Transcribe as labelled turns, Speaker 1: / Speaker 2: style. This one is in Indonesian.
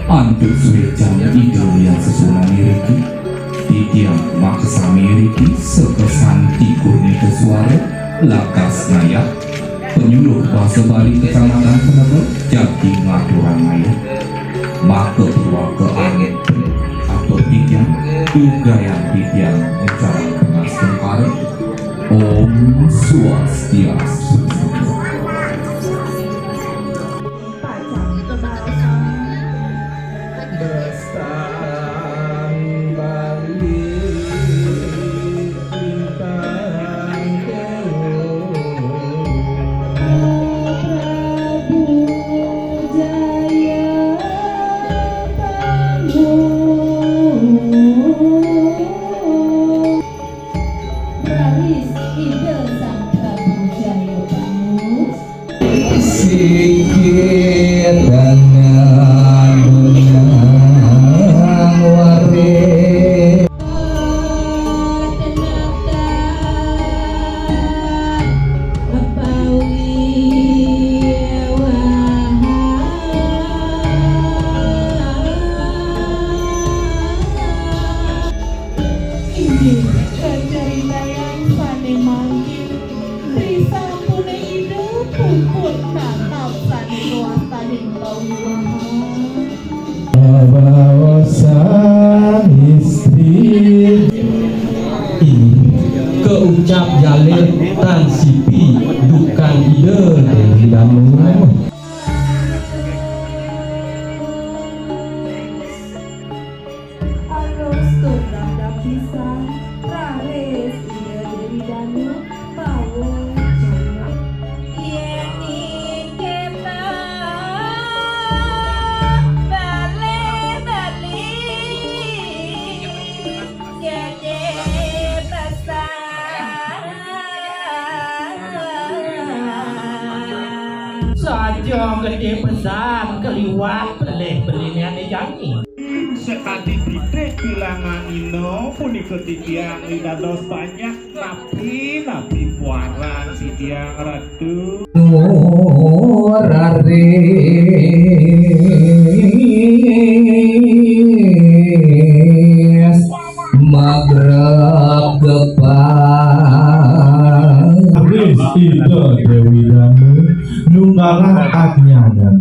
Speaker 1: Antuk suwejang ide yang sesuai riki Tidiang maksa miriki sepesan tikurni kesuara lakas naya penyuluh bahasa Bali Kecamatan Penebel jadi ngaturan maya maka ke angin atau tidiang juga yang tidiang mencari pengasih kare Om Swastiastu.
Speaker 2: Keucap jalil tan sipi dukan ide dari damu
Speaker 3: saja gede pesan keliwat beli-belinya nih jangi
Speaker 4: sekali titik bilangan ino punika tidiang dados banyak nabi puaran si tiang ratu
Speaker 2: rare magrab kepan
Speaker 5: Dewi Danu nunggalah agnya dan